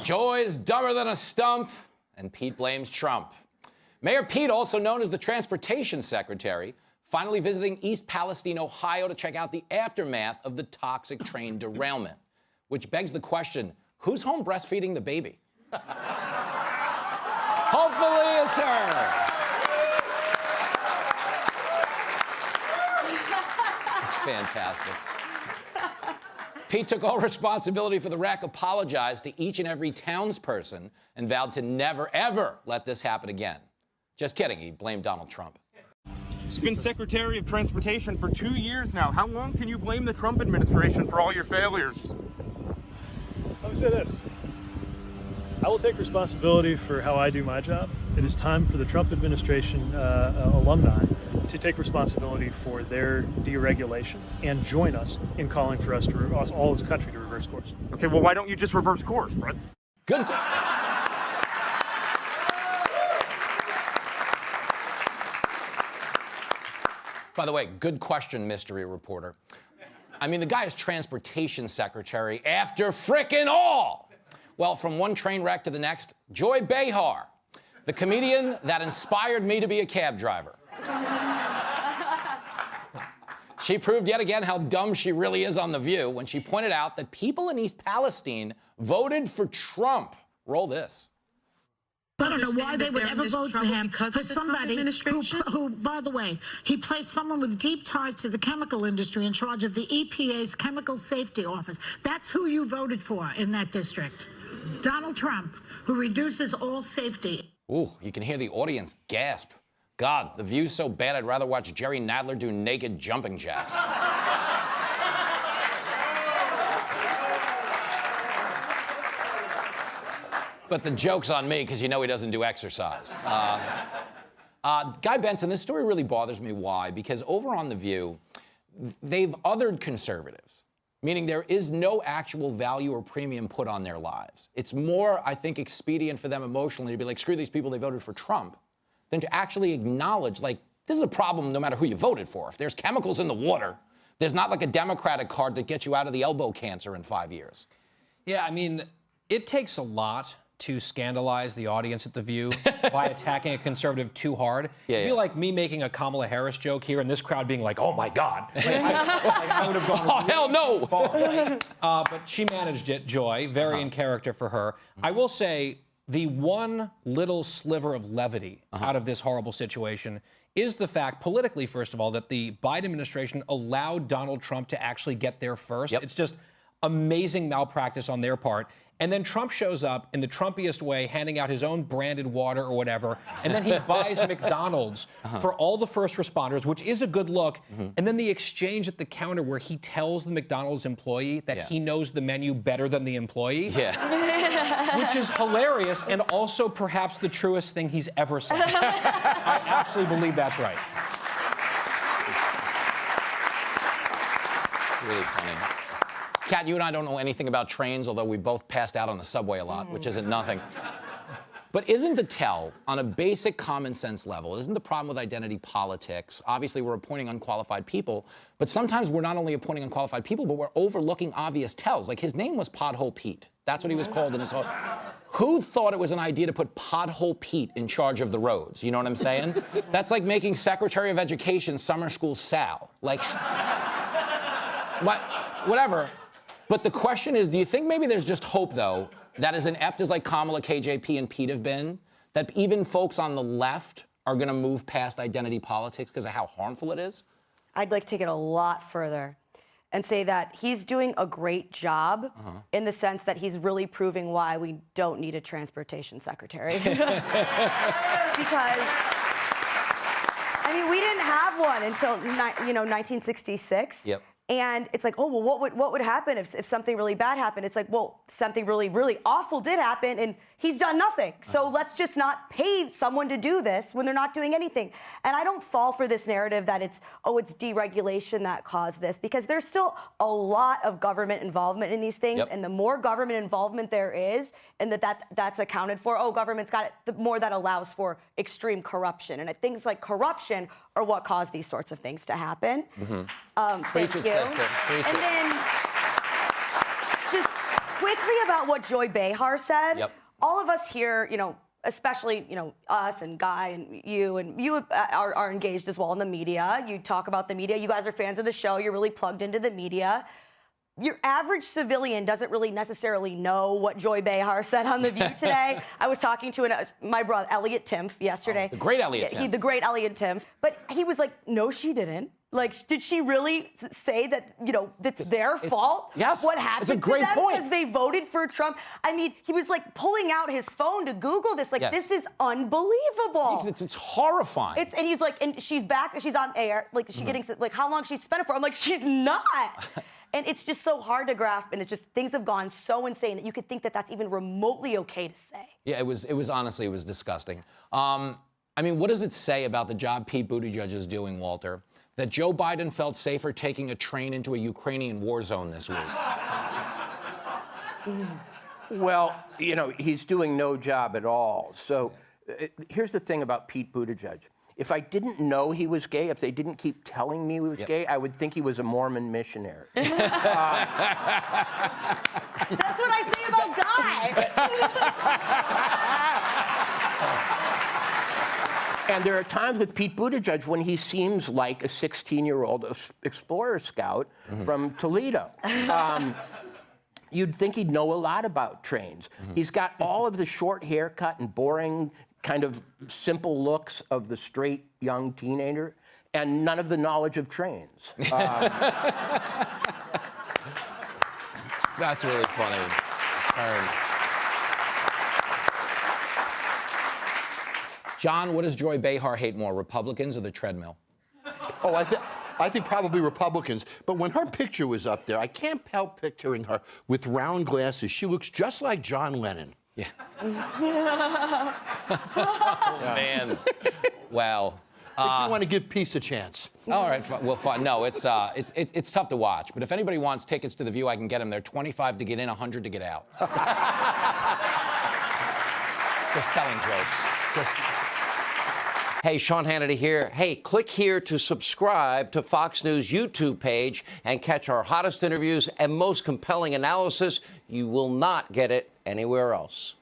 Joy's dumber than a stump, and Pete blames Trump. Mayor Pete, also known as the Transportation Secretary, finally visiting East Palestine, Ohio to check out the aftermath of the toxic train derailment, which begs the question, who's home breastfeeding the baby? Hopefully it's her. It's fantastic. Pete took all responsibility for the wreck, apologized to each and every townsperson, and vowed to never, ever let this happen again. Just kidding, he blamed Donald Trump. He's been Secretary of Transportation for 2 years now. How long can you blame the Trump administration for all your failures? Let me say this. I will take responsibility for how I do my job. It is time for the Trump administration alumni to take responsibility for their deregulation and join us in calling for us all as a country to reverse course. Okay, well, why don't you just reverse course, Brett? Good. By the way, good question, mystery reporter. I mean, the guy is Transportation Secretary after frickin' all. Well, from one train wreck to the next, Joy Behar, the comedian that inspired me to be a cab driver. She proved yet again how dumb she really is on The View when she pointed out that people in East Palestine voted for Trump. Roll this. I don't know why they would ever vote for him, for somebody who, by the way, he placed someone with deep ties to the chemical industry in charge of the EPA's Chemical Safety Office. That's who you voted for in that district. Donald Trump, who reduces all safety. Ooh, you can hear the audience gasp. God, The View's so bad I'd rather watch Jerry Nadler do naked jumping jacks. But the joke's on me, because you know he doesn't do exercise. Guy Benson, this story really bothers me. Why? Because over on The View, they've othered conservatives, meaning there is no actual value or premium put on their lives. It's more, I think, expedient for them emotionally to be like, screw these people, they voted for Trump, than to actually acknowledge, like, this is a problem no matter who you voted for. If there's chemicals in the water, there's not like a Democratic card that gets you out of the elbow cancer in 5 years. Yeah, I mean, it takes a lot to scandalize the audience at The View by attacking a conservative too hard. It'd be like me making a Kamala Harris joke here and this crowd being like, oh my God. I would have gone oh, hell no. far, right? But she managed it, Joy, very in character for her. I will say the one little sliver of levity out of this horrible situation is the fact, politically, first of all, that the Biden administration allowed Donald Trump to actually get there first. It's just amazing malpractice on their part. And then Trump shows up in the Trumpiest way, handing out his own branded water or whatever, and then he buys McDonald's for all the first responders, which is a good look. And then the exchange at the counter where he tells the McDonald's employee that he knows the menu better than the employee, which is hilarious and also perhaps the truest thing he's ever said. I absolutely believe that's right. Really funny. Kat, you and I don't know anything about trains, although we both passed out on the subway a lot, which isn't nothing. But isn't the tell, on a basic common sense level, isn't the problem with identity politics? Obviously, we're appointing unqualified people, but sometimes we're not only appointing unqualified people, but we're overlooking obvious tells. Like, his name was Pothole Pete. That's what he was called in his whole... Who thought it was an idea to put Pothole Pete in charge of the roads? You know what I'm saying? That's like making Secretary of Education Summer School Sal. Like, whatever. But the question is, do you think maybe there's just hope, though, that as inept as like Kamala, KJP, and Pete have been, that even folks on the left are going to move past identity politics because of how harmful it is? I'd like to take it a lot further and say that he's doing a great job in the sense that he's really proving why we don't need a transportation secretary. Because, I mean, we didn't have one until 1966. And it's like, oh, well, what would happen if something really bad happened? It's like, well, something really, really awful did happen, and he's done nothing. So let's just not pay someone to do this when they're not doing anything. And I don't fall for this narrative that it's deregulation that caused this, because there's still a lot of government involvement in these things. And the more government involvement there is, and that's accounted for, government's got it, the more that allows for extreme corruption. And things like corruption are what cause these sorts of things to happen. Thank you. Sister. Preach and it. then just quickly quickly about what Joy Behar said. Yep. All of us here, especially, us and Guy and you are engaged as well in the media. You talk about the media. You guys are fans of the show. You're really plugged into the media. Your average civilian doesn't really necessarily know what Joy Behar said on The View today. I was talking to my brother, Elliot Timpf, yesterday. The great Elliot Timpf. The great Elliot Timpf. But he was like, no, she didn't. Like, did she really say that, that's their fault? Yes. What happened It's a great to them point. because they voted for Trump? I mean, he was like pulling out his phone to Google this. Like, Yes. this is unbelievable. It's horrifying. And he's like, and she's back, she's on air. Like, is she getting, like, how long she's spent it for? I'm like, she's not. And it's just so hard to grasp, and it's just, things have gone so insane that you could think that that's even remotely okay to say. Yeah, it was honestly, it was disgusting. I mean, what does it say about the job Pete Buttigieg is doing, Walter, that Joe Biden felt safer taking a train into a Ukrainian war zone this week? Well, he's doing no job at all. So here's the thing about Pete Buttigieg. If I didn't know he was gay, if they didn't keep telling me he was gay, I would think he was a Mormon missionary. That's what I say about Guy. And there are times with Pete Buttigieg when he seems like a 16-year-old explorer scout from Toledo. You'd think he'd know a lot about trains. He's got all of the short haircut and boring kind of simple looks of the straight young teenager, and none of the knowledge of trains. That's really funny. John, what does Joy Behar hate more, Republicans or the treadmill? Oh, I think probably Republicans. But when her picture was up there, I can't help picturing her with round glasses. She looks just like John Lennon. Yeah. Oh, man. Wow. Makes me want to give peace a chance. All right, well, fine. No, it's tough to watch. But if anybody wants tickets to The View, I can get them. They're $25 to get in, $100 to get out. Just telling jokes. Hey, Sean Hannity here. Hey, click here to subscribe to Fox News YouTube page and catch our hottest interviews and most compelling analysis. You will not get it anywhere else.